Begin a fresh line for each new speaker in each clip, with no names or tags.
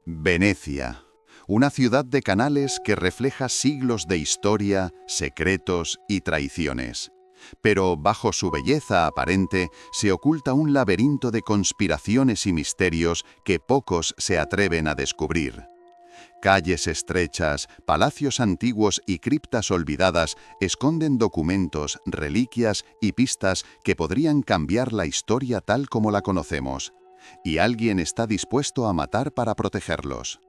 Venecia, una ciudad de canales que refleja siglos de historia, secretos y traiciones. Pero bajo su belleza aparente se oculta un laberinto de conspiraciones y misterios que pocos se atreven a descubrir. Calles estrechas, palacios antiguos y criptas olvidadas esconden documentos, reliquias y pistas que podrían cambiar la historia tal como la conocemos. Y alguien está dispuesto a matar para protegerlos.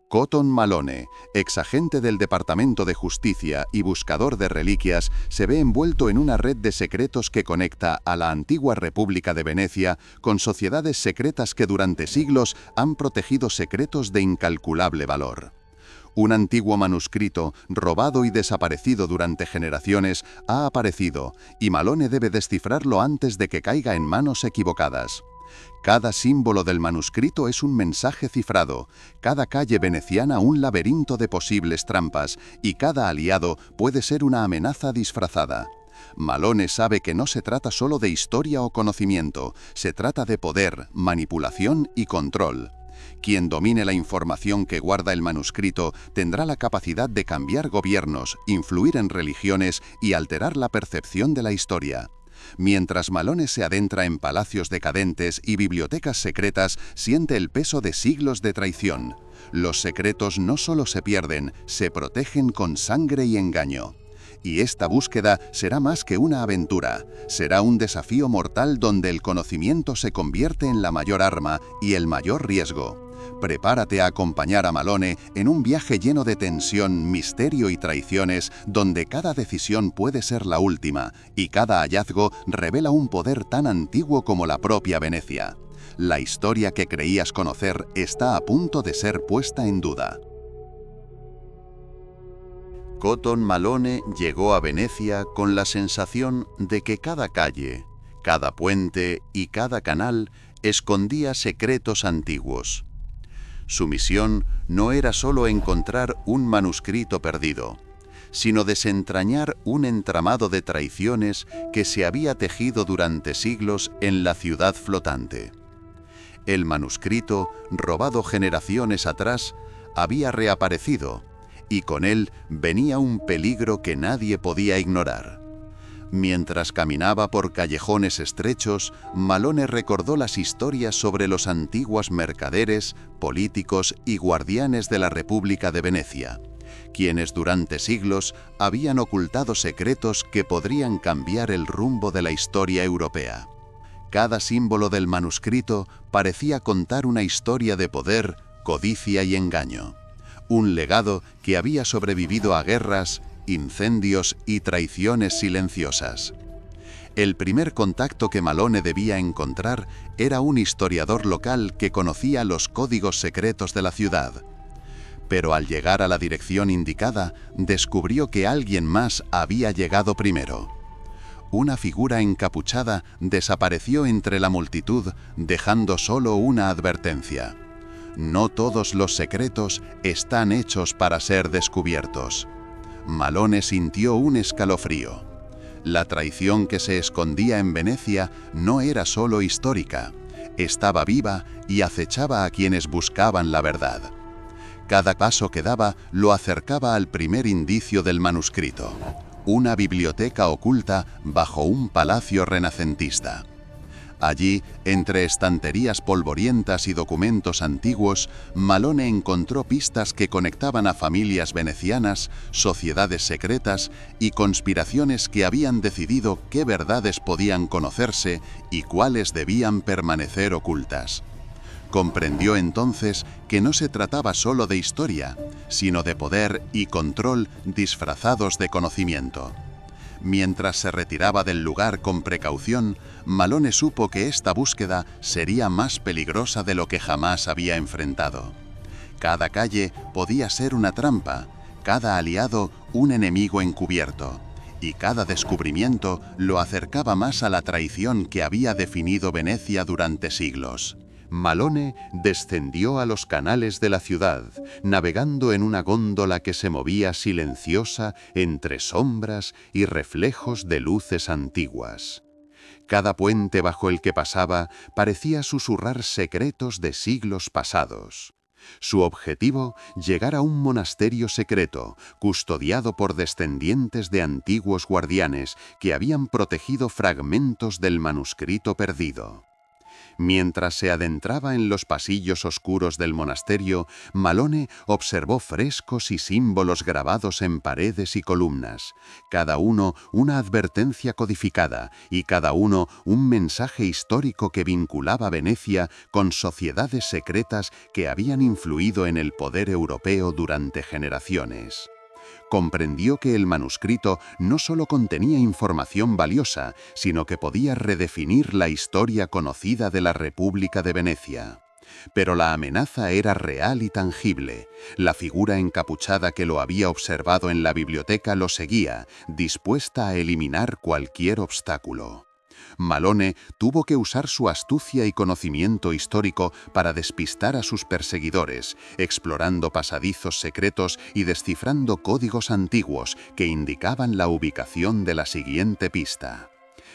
Cotton Malone, exagente del Departamento de Justicia y buscador de reliquias, se ve envuelto en una red de secretos que conecta a la antigua República de Venecia con sociedades secretas que durante siglos han protegido secretos de incalculable valor. Un antiguo manuscrito, robado y desaparecido durante generaciones, ha aparecido, y Malone debe descifrarlo antes de que caiga en manos equivocadas. Cada símbolo del manuscrito es un mensaje cifrado, cada calle veneciana un laberinto de posibles trampas, y cada aliado puede ser una amenaza disfrazada. Malone sabe que no se trata solo de historia o conocimiento, se trata de poder, manipulación y control. Quien domine la información que guarda el manuscrito tendrá la capacidad de cambiar gobiernos, influir en religiones y alterar la percepción de la historia. Mientras Malone se adentra en palacios decadentes y bibliotecas secretas, siente el peso de siglos de traición. Los secretos no solo se pierden, se protegen con sangre y engaño. Y esta búsqueda será más que una aventura, será un desafío mortal donde el conocimiento se convierte en la mayor arma y el mayor riesgo. Prepárate a acompañar a Malone en un viaje lleno de tensión, misterio y traiciones, donde cada decisión puede ser la última y cada hallazgo revela un poder tan antiguo como la propia Venecia. La historia que creías conocer está a punto de ser puesta en duda. Cotton Malone llegó a Venecia con la sensación de que cada calle, cada puente y cada canal escondía secretos antiguos. Su misión no era solo encontrar un manuscrito perdido, sino desentrañar un entramado de traiciones que se había tejido durante siglos en la ciudad flotante. El manuscrito, robado generaciones atrás, había reaparecido, y con él venía un peligro que nadie podía ignorar. Mientras caminaba por callejones estrechos, Malone recordó las historias sobre los antiguos mercaderes, políticos y guardianes de la República de Venecia, quienes durante siglos habían ocultado secretos que podrían cambiar el rumbo de la historia europea. Cada símbolo del manuscrito parecía contar una historia de poder, codicia y engaño. Un legado que había sobrevivido a guerras, incendios y traiciones silenciosas. El primer contacto que Malone debía encontrar era un historiador local que conocía los códigos secretos de la ciudad. Pero al llegar a la dirección indicada, descubrió que alguien más había llegado primero. Una figura encapuchada desapareció entre la multitud, dejando solo una advertencia. No todos los secretos están hechos para ser descubiertos. Malone sintió un escalofrío. La traición que se escondía en Venecia no era solo histórica, estaba viva y acechaba a quienes buscaban la verdad. Cada paso que daba lo acercaba al primer indicio del manuscrito, una biblioteca oculta bajo un palacio renacentista. Allí, entre estanterías polvorientas y documentos antiguos, Malone encontró pistas que conectaban a familias venecianas, sociedades secretas y conspiraciones que habían decidido qué verdades podían conocerse y cuáles debían permanecer ocultas. Comprendió entonces que no se trataba solo de historia, sino de poder y control disfrazados de conocimiento. Mientras se retiraba del lugar con precaución, Malone supo que esta búsqueda sería más peligrosa de lo que jamás había enfrentado. Cada calle podía ser una trampa, cada aliado un enemigo encubierto, y cada descubrimiento lo acercaba más a la traición que había definido Venecia durante siglos. Malone descendió a los canales de la ciudad, navegando en una góndola que se movía silenciosa entre sombras y reflejos de luces antiguas. Cada puente bajo el que pasaba parecía susurrar secretos de siglos pasados. Su objetivo, llegar a un monasterio secreto, custodiado por descendientes de antiguos guardianes que habían protegido fragmentos del manuscrito perdido. Mientras se adentraba en los pasillos oscuros del monasterio, Malone observó frescos y símbolos grabados en paredes y columnas, cada uno una advertencia codificada y cada uno un mensaje histórico que vinculaba Venecia con sociedades secretas que habían influido en el poder europeo durante generaciones. Comprendió que el manuscrito no solo contenía información valiosa, sino que podía redefinir la historia conocida de la República de Venecia. Pero la amenaza era real y tangible. La figura encapuchada que lo había observado en la biblioteca lo seguía, dispuesta a eliminar cualquier obstáculo. Malone tuvo que usar su astucia y conocimiento histórico para despistar a sus perseguidores, explorando pasadizos secretos y descifrando códigos antiguos que indicaban la ubicación de la siguiente pista.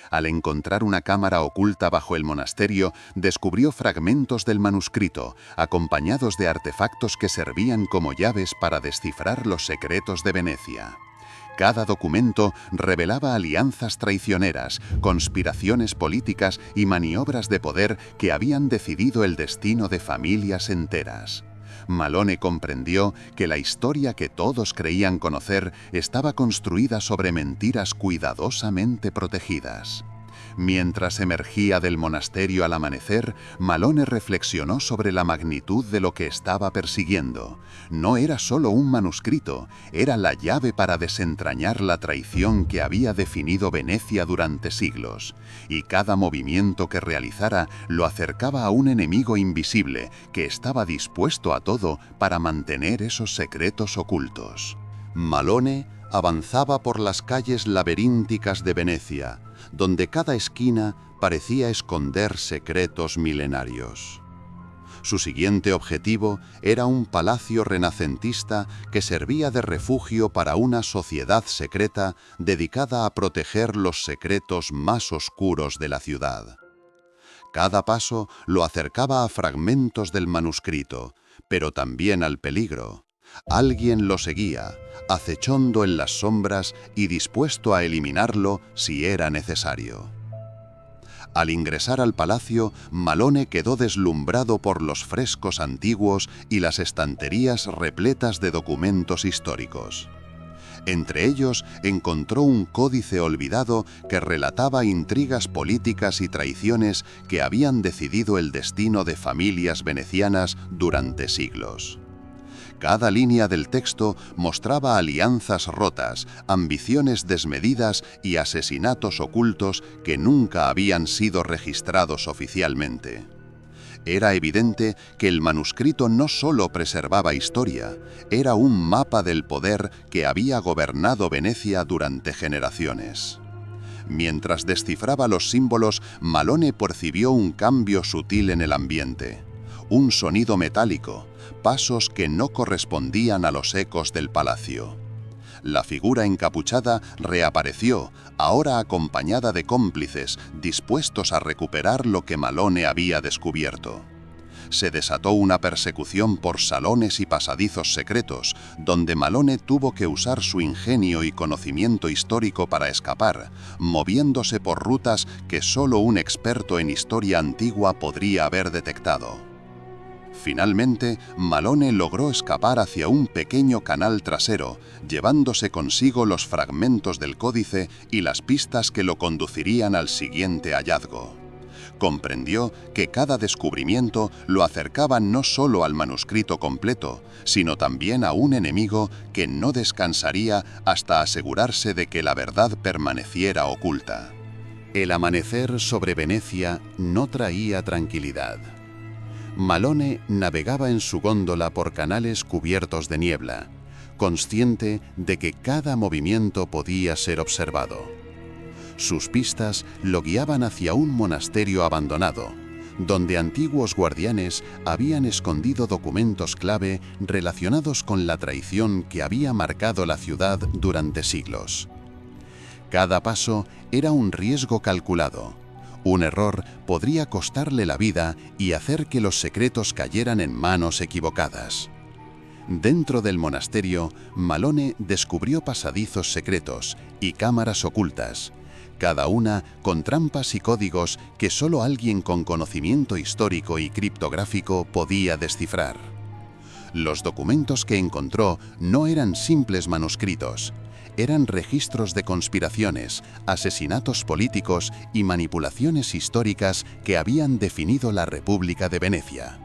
Al encontrar una cámara oculta bajo el monasterio, descubrió fragmentos del manuscrito, acompañados de artefactos que servían como llaves para descifrar los secretos de Venecia. Cada documento revelaba alianzas traicioneras, conspiraciones políticas y maniobras de poder que habían decidido el destino de familias enteras. Malone comprendió que la historia que todos creían conocer estaba construida sobre mentiras cuidadosamente protegidas. Mientras emergía del monasterio al amanecer, Malone reflexionó sobre la magnitud de lo que estaba persiguiendo. No era solo un manuscrito, era la llave para desentrañar la traición que había definido Venecia durante siglos. Y cada movimiento que realizara lo acercaba a un enemigo invisible que estaba dispuesto a todo para mantener esos secretos ocultos. Malone avanzaba por las calles laberínticas de Venecia, donde cada esquina parecía esconder secretos milenarios. Su siguiente objetivo era un palacio renacentista que servía de refugio para una sociedad secreta dedicada a proteger los secretos más oscuros de la ciudad. Cada paso lo acercaba a fragmentos del manuscrito, pero también al peligro. Alguien lo seguía, acechando en las sombras y dispuesto a eliminarlo si era necesario. Al ingresar al palacio, Malone quedó deslumbrado por los frescos antiguos y las estanterías repletas de documentos históricos. Entre ellos encontró un códice olvidado que relataba intrigas políticas y traiciones que habían decidido el destino de familias venecianas durante siglos. Cada línea del texto mostraba alianzas rotas, ambiciones desmedidas y asesinatos ocultos que nunca habían sido registrados oficialmente. Era evidente que el manuscrito no solo preservaba historia, era un mapa del poder que había gobernado Venecia durante generaciones. Mientras descifraba los símbolos, Malone percibió un cambio sutil en el ambiente. Un sonido metálico, pasos que no correspondían a los ecos del palacio. La figura encapuchada reapareció, ahora acompañada de cómplices, dispuestos a recuperar lo que Malone había descubierto. Se desató una persecución por salones y pasadizos secretos, donde Malone tuvo que usar su ingenio y conocimiento histórico para escapar, moviéndose por rutas que solo un experto en historia antigua podría haber detectado. Finalmente, Malone logró escapar hacia un pequeño canal trasero, llevándose consigo los fragmentos del códice y las pistas que lo conducirían al siguiente hallazgo. Comprendió que cada descubrimiento lo acercaba no solo al manuscrito completo, sino también a un enemigo que no descansaría hasta asegurarse de que la verdad permaneciera oculta. El amanecer sobre Venecia no traía tranquilidad. Malone navegaba en su góndola por canales cubiertos de niebla, consciente de que cada movimiento podía ser observado. Sus pistas lo guiaban hacia un monasterio abandonado, donde antiguos guardianes habían escondido documentos clave relacionados con la traición que había marcado la ciudad durante siglos. Cada paso era un riesgo calculado, Un error podría costarle la vida y hacer que los secretos cayeran en manos equivocadas. Dentro del monasterio, Malone descubrió pasadizos secretos y cámaras ocultas, cada una con trampas y códigos que solo alguien con conocimiento histórico y criptográfico podía descifrar. Los documentos que encontró no eran simples manuscritos, eran registros de conspiraciones, asesinatos políticos y manipulaciones históricas que habían definido la República de Venecia.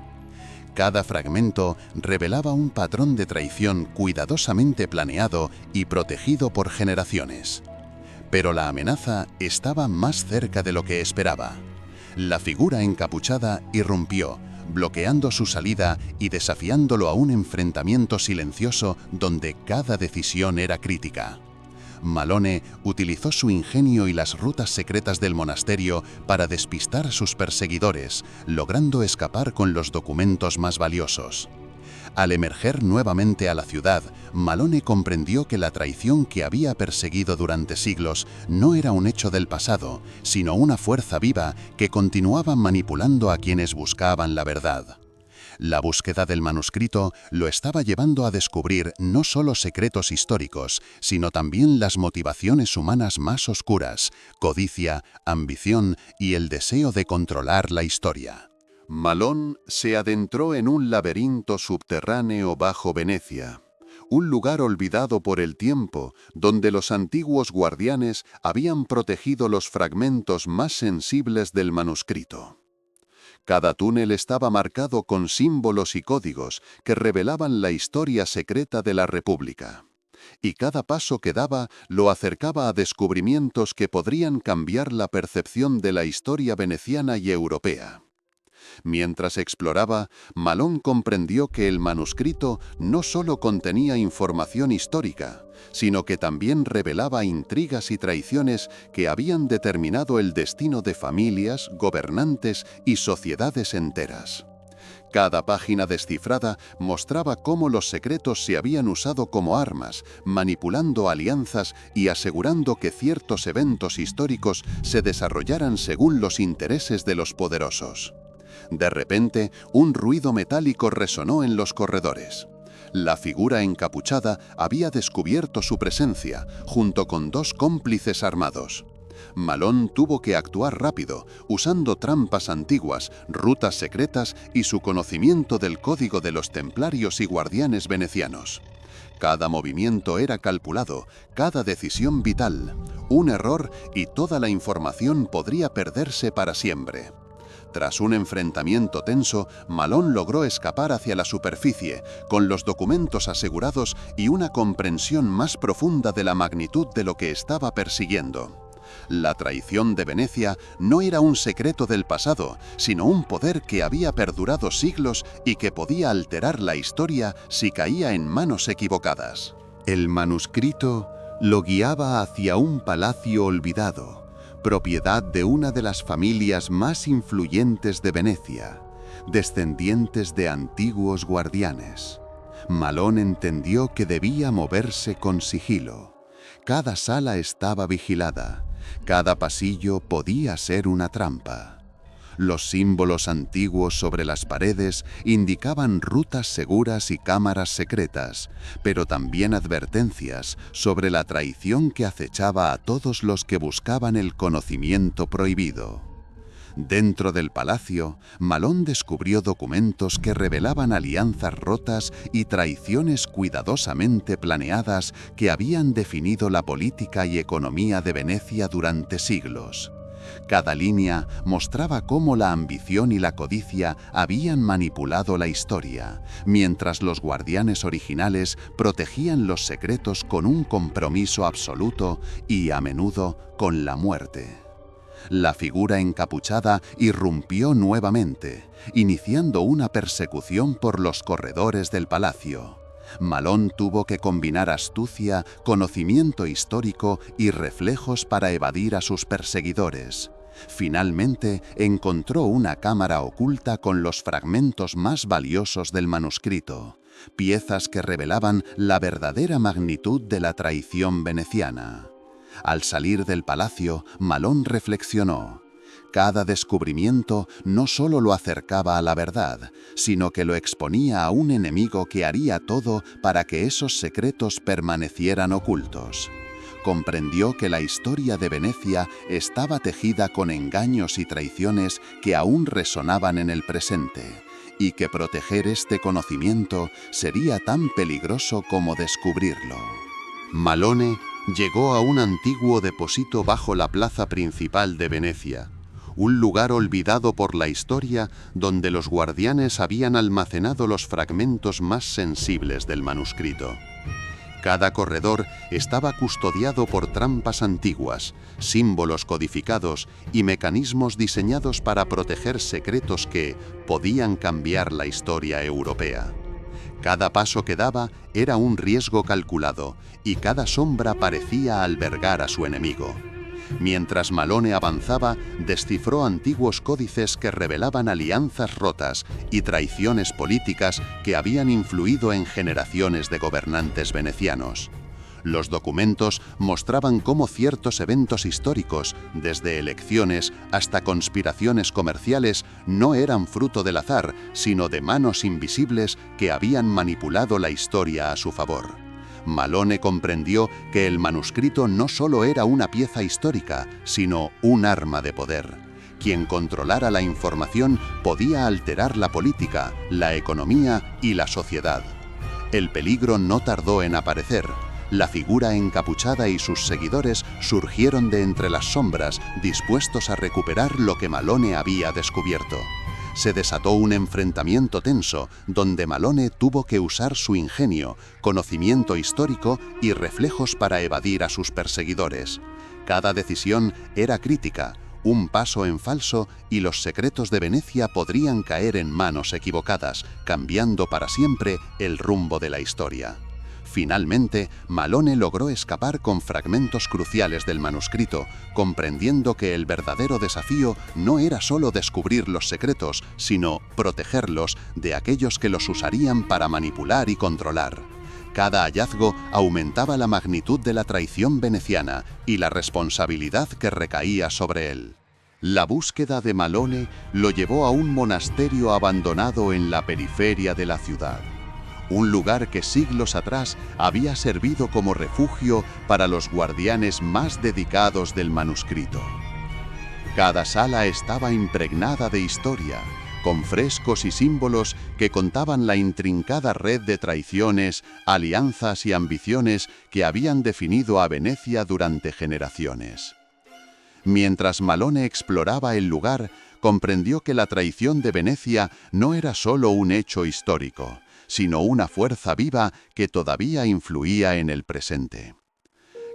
Cada fragmento revelaba un patrón de traición cuidadosamente planeado y protegido por generaciones. Pero la amenaza estaba más cerca de lo que esperaba. La figura encapuchada irrumpió, bloqueando su salida y desafiándolo a un enfrentamiento silencioso donde cada decisión era crítica. Malone utilizó su ingenio y las rutas secretas del monasterio para despistar a sus perseguidores, logrando escapar con los documentos más valiosos. Al emerger nuevamente a la ciudad, Malone comprendió que la traición que había perseguido durante siglos no era un hecho del pasado, sino una fuerza viva que continuaba manipulando a quienes buscaban la verdad. La búsqueda del manuscrito lo estaba llevando a descubrir no solo secretos históricos, sino también las motivaciones humanas más oscuras: codicia, ambición y el deseo de controlar la historia. Malone se adentró en un laberinto subterráneo bajo Venecia, un lugar olvidado por el tiempo, donde los antiguos guardianes habían protegido los fragmentos más sensibles del manuscrito. Cada túnel estaba marcado con símbolos y códigos que revelaban la historia secreta de la República. Y cada paso que daba lo acercaba a descubrimientos que podrían cambiar la percepción de la historia veneciana y europea. Mientras exploraba, Malone comprendió que el manuscrito no solo contenía información histórica, sino que también revelaba intrigas y traiciones que habían determinado el destino de familias, gobernantes y sociedades enteras. Cada página descifrada mostraba cómo los secretos se habían usado como armas, manipulando alianzas y asegurando que ciertos eventos históricos se desarrollaran según los intereses de los poderosos. De repente, un ruido metálico resonó en los corredores. La figura encapuchada había descubierto su presencia, junto con dos cómplices armados. Malone tuvo que actuar rápido, usando trampas antiguas, rutas secretas y su conocimiento del código de los templarios y guardianes venecianos. Cada movimiento era calculado, cada decisión vital. Un error y toda la información podría perderse para siempre. Tras un enfrentamiento tenso, Malone logró escapar hacia la superficie, con los documentos asegurados y una comprensión más profunda de la magnitud de lo que estaba persiguiendo. La traición de Venecia no era un secreto del pasado, sino un poder que había perdurado siglos y que podía alterar la historia si caía en manos equivocadas. El manuscrito lo guiaba hacia un palacio olvidado, propiedad de una de las familias más influyentes de Venecia, descendientes de antiguos guardianes. Malone entendió que debía moverse con sigilo. Cada sala estaba vigilada, cada pasillo podía ser una trampa. Los símbolos antiguos sobre las paredes indicaban rutas seguras y cámaras secretas, pero también advertencias sobre la traición que acechaba a todos los que buscaban el conocimiento prohibido. Dentro del palacio, Malone descubrió documentos que revelaban alianzas rotas y traiciones cuidadosamente planeadas que habían definido la política y economía de Venecia durante siglos. Cada línea mostraba cómo la ambición y la codicia habían manipulado la historia, mientras los guardianes originales protegían los secretos con un compromiso absoluto y, a menudo, con la muerte. La figura encapuchada irrumpió nuevamente, iniciando una persecución por los corredores del palacio. Malone tuvo que combinar astucia, conocimiento histórico y reflejos para evadir a sus perseguidores. Finalmente, encontró una cámara oculta con los fragmentos más valiosos del manuscrito, piezas que revelaban la verdadera magnitud de la traición veneciana. Al salir del palacio, Malone reflexionó: Cada descubrimiento no solo lo acercaba a la verdad, sino que lo exponía a un enemigo que haría todo para que esos secretos permanecieran ocultos. Comprendió que la historia de Venecia estaba tejida con engaños y traiciones que aún resonaban en el presente, y que proteger este conocimiento sería tan peligroso como descubrirlo. Malone llegó a un antiguo depósito bajo la plaza principal de Venecia, un lugar olvidado por la historia donde los guardianes habían almacenado los fragmentos más sensibles del manuscrito. Cada corredor estaba custodiado por trampas antiguas, símbolos codificados y mecanismos diseñados para proteger secretos que podían cambiar la historia europea. Cada paso que daba era un riesgo calculado y cada sombra parecía albergar a su enemigo. Mientras Malone avanzaba, descifró antiguos códices que revelaban alianzas rotas y traiciones políticas que habían influido en generaciones de gobernantes venecianos. Los documentos mostraban cómo ciertos eventos históricos, desde elecciones hasta conspiraciones comerciales, no eran fruto del azar, sino de manos invisibles que habían manipulado la historia a su favor. Malone comprendió que el manuscrito no solo era una pieza histórica, sino un arma de poder. Quien controlara la información podía alterar la política, la economía y la sociedad. El peligro no tardó en aparecer. La figura encapuchada y sus seguidores surgieron de entre las sombras, dispuestos a recuperar lo que Malone había descubierto. Se desató un enfrentamiento tenso, donde Malone tuvo que usar su ingenio, conocimiento histórico y reflejos para evadir a sus perseguidores. Cada decisión era crítica, un paso en falso y los secretos de Venecia podrían caer en manos equivocadas, cambiando para siempre el rumbo de la historia. Finalmente, Malone logró escapar con fragmentos cruciales del manuscrito, comprendiendo que el verdadero desafío no era solo descubrir los secretos, sino protegerlos de aquellos que los usarían para manipular y controlar. Cada hallazgo aumentaba la magnitud de la traición veneciana y la responsabilidad que recaía sobre él. La búsqueda de Malone lo llevó a un monasterio abandonado en la periferia de la ciudad. Un lugar que siglos atrás había servido como refugio para los guardianes más dedicados del manuscrito. Cada sala estaba impregnada de historia, con frescos y símbolos que contaban la intrincada red de traiciones, alianzas y ambiciones que habían definido a Venecia durante generaciones. Mientras Malone exploraba el lugar, comprendió que la traición de Venecia no era solo un hecho histórico, sino una fuerza viva que todavía influía en el presente.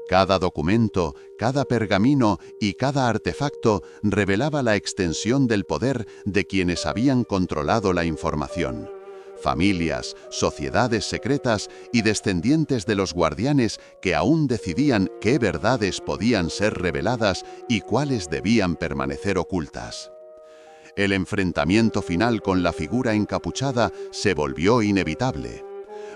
Cada documento, cada pergamino y cada artefacto revelaba la extensión del poder de quienes habían controlado la información. Familias, sociedades secretas y descendientes de los guardianes que aún decidían qué verdades podían ser reveladas y cuáles debían permanecer ocultas. El enfrentamiento final con la figura encapuchada se volvió inevitable.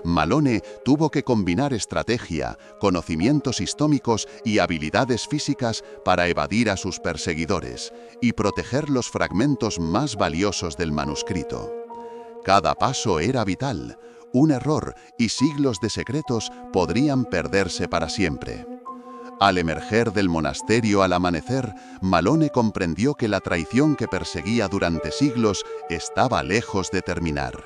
Malone tuvo que combinar estrategia, conocimientos histómicos y habilidades físicas para evadir a sus perseguidores y proteger los fragmentos más valiosos del manuscrito. Cada paso era vital. Un error y siglos de secretos podrían perderse para siempre. Al emerger del monasterio al amanecer, Malone comprendió que la traición que perseguía durante siglos estaba lejos de terminar.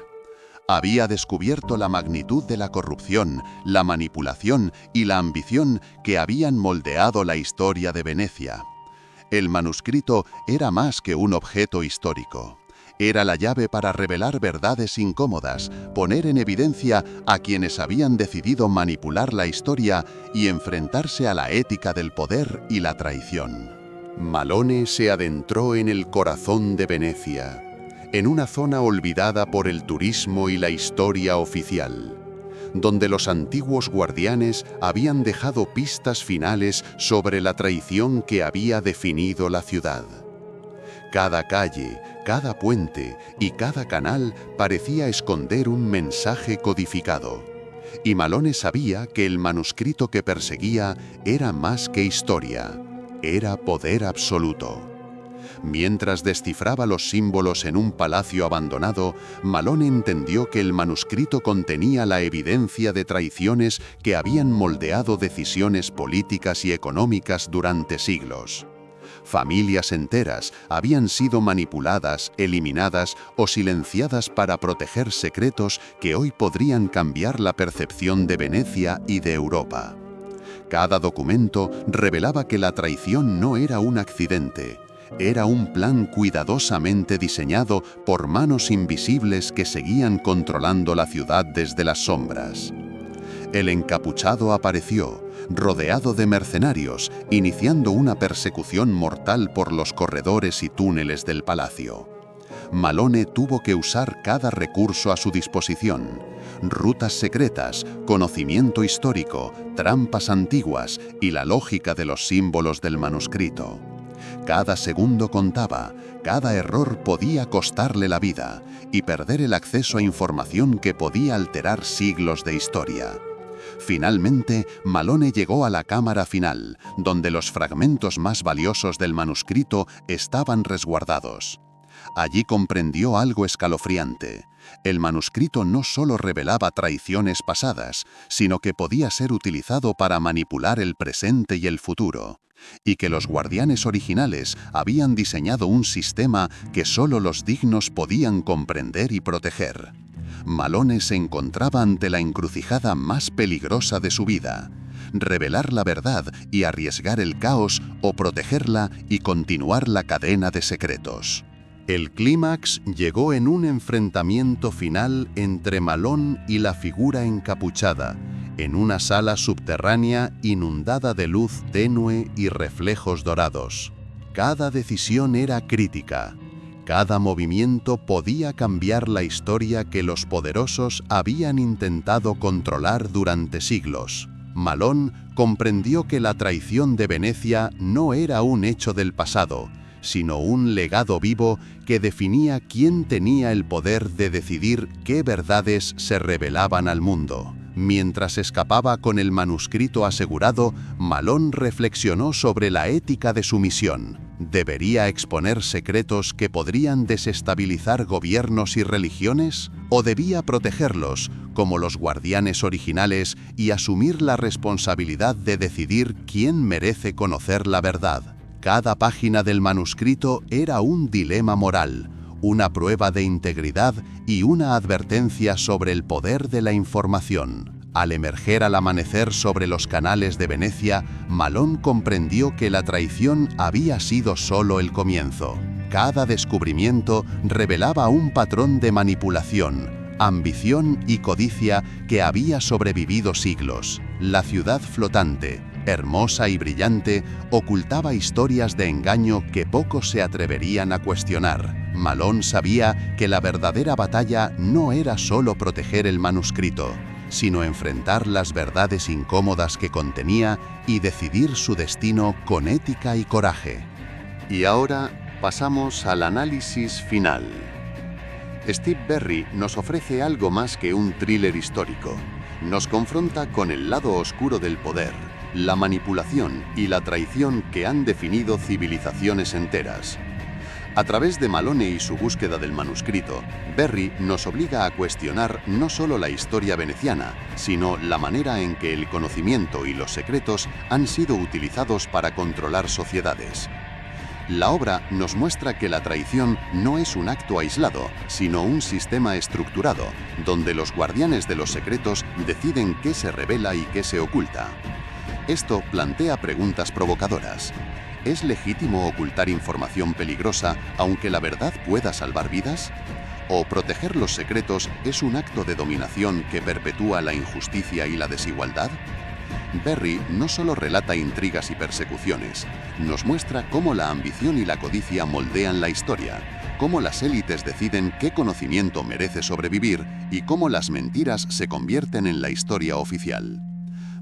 Había descubierto la magnitud de la corrupción, la manipulación y la ambición que habían moldeado la historia de Venecia. El manuscrito era más que un objeto histórico. Era la llave para revelar verdades incómodas, poner en evidencia a quienes habían decidido manipular la historia y enfrentarse a la ética del poder y la traición. Malone se adentró en el corazón de Venecia, en una zona olvidada por el turismo y la historia oficial, donde los antiguos guardianes habían dejado pistas finales sobre la traición que había definido la ciudad. Cada calle, cada puente y cada canal parecía esconder un mensaje codificado. Y Malone sabía que el manuscrito que perseguía era más que historia, era poder absoluto. Mientras descifraba los símbolos en un palacio abandonado, Malone entendió que el manuscrito contenía la evidencia de traiciones que habían moldeado decisiones políticas y económicas durante siglos. Familias enteras habían sido manipuladas, eliminadas o silenciadas para proteger secretos que hoy podrían cambiar la percepción de Venecia y de Europa. Cada documento revelaba que la traición no era un accidente. Era un plan cuidadosamente diseñado por manos invisibles que seguían controlando la ciudad desde las sombras. El encapuchado apareció, rodeado de mercenarios, iniciando una persecución mortal por los corredores y túneles del palacio. Malone tuvo que usar cada recurso a su disposición: rutas secretas, conocimiento histórico, trampas antiguas y la lógica de los símbolos del manuscrito. Cada segundo contaba, cada error podía costarle la vida y perder el acceso a información que podía alterar siglos de historia. Finalmente, Malone llegó a la cámara final, donde los fragmentos más valiosos del manuscrito estaban resguardados. Allí comprendió algo escalofriante. El manuscrito no solo revelaba traiciones pasadas, sino que podía ser utilizado para manipular el presente y el futuro, y que los guardianes originales habían diseñado un sistema que solo los dignos podían comprender y proteger. Malone se encontraba ante la encrucijada más peligrosa de su vida: revelar la verdad y arriesgar el caos, o protegerla y continuar la cadena de secretos. El clímax llegó en un enfrentamiento final entre Malone y la figura encapuchada, en una sala subterránea inundada de luz tenue y reflejos dorados. Cada decisión era crítica. Cada movimiento podía cambiar la historia que los poderosos habían intentado controlar durante siglos. Malone comprendió que la traición de Venecia no era un hecho del pasado, sino un legado vivo que definía quién tenía el poder de decidir qué verdades se revelaban al mundo. Mientras escapaba con el manuscrito asegurado, Malone reflexionó sobre la ética de su misión. ¿Debería exponer secretos que podrían desestabilizar gobiernos y religiones? ¿O debía protegerlos, como los guardianes originales, y asumir la responsabilidad de decidir quién merece conocer la verdad? Cada página del manuscrito era un dilema moral, una prueba de integridad y una advertencia sobre el poder de la información. Al emerger al amanecer sobre los canales de Venecia, Malone comprendió que la traición había sido solo el comienzo. Cada descubrimiento revelaba un patrón de manipulación, ambición y codicia que había sobrevivido siglos. La ciudad flotante, hermosa y brillante, ocultaba historias de engaño que pocos se atreverían a cuestionar. Malone sabía que la verdadera batalla no era solo proteger el manuscrito, sino enfrentar las verdades incómodas que contenía y decidir su destino con ética y coraje. Y ahora pasamos al análisis final. Steve Berry nos ofrece algo más que un thriller histórico. Nos confronta con el lado oscuro del poder, la manipulación y la traición que han definido civilizaciones enteras. A través de Malone y su búsqueda del manuscrito, Berry nos obliga a cuestionar no solo la historia veneciana, sino la manera en que el conocimiento y los secretos han sido utilizados para controlar sociedades. La obra nos muestra que la traición no es un acto aislado, sino un sistema estructurado, donde los guardianes de los secretos deciden qué se revela y qué se oculta. Esto plantea preguntas provocadoras. ¿Es legítimo ocultar información peligrosa aunque la verdad pueda salvar vidas? ¿O proteger los secretos es un acto de dominación que perpetúa la injusticia y la desigualdad? Berry no solo relata intrigas y persecuciones, nos muestra cómo la ambición y la codicia moldean la historia, cómo las élites deciden qué conocimiento merece sobrevivir y cómo las mentiras se convierten en la historia oficial.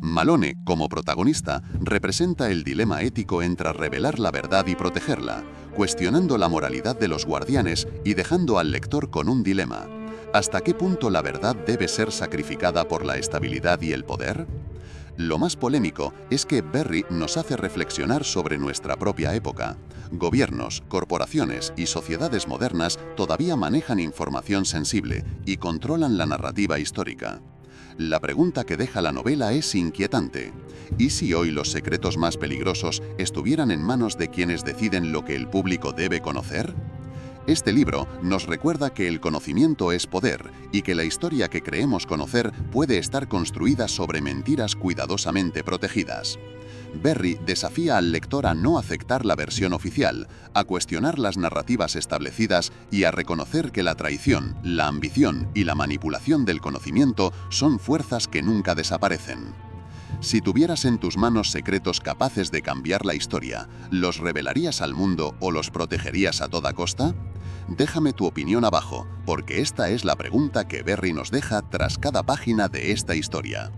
Malone, como protagonista, representa el dilema ético entre revelar la verdad y protegerla, cuestionando la moralidad de los guardianes y dejando al lector con un dilema. ¿Hasta qué punto la verdad debe ser sacrificada por la estabilidad y el poder? Lo más polémico es que Berry nos hace reflexionar sobre nuestra propia época. Gobiernos, corporaciones y sociedades modernas todavía manejan información sensible y controlan la narrativa histórica. La pregunta que deja la novela es inquietante. ¿Y si hoy los secretos más peligrosos estuvieran en manos de quienes deciden lo que el público debe conocer? Este libro nos recuerda que el conocimiento es poder y que la historia que creemos conocer puede estar construida sobre mentiras cuidadosamente protegidas. Berry desafía al lector a no aceptar la versión oficial, a cuestionar las narrativas establecidas y a reconocer que la traición, la ambición y la manipulación del conocimiento son fuerzas que nunca desaparecen. Si tuvieras en tus manos secretos capaces de cambiar la historia, ¿los revelarías al mundo o los protegerías a toda costa? Déjame tu opinión abajo, porque esta es la pregunta que Berry nos deja tras cada página de esta historia.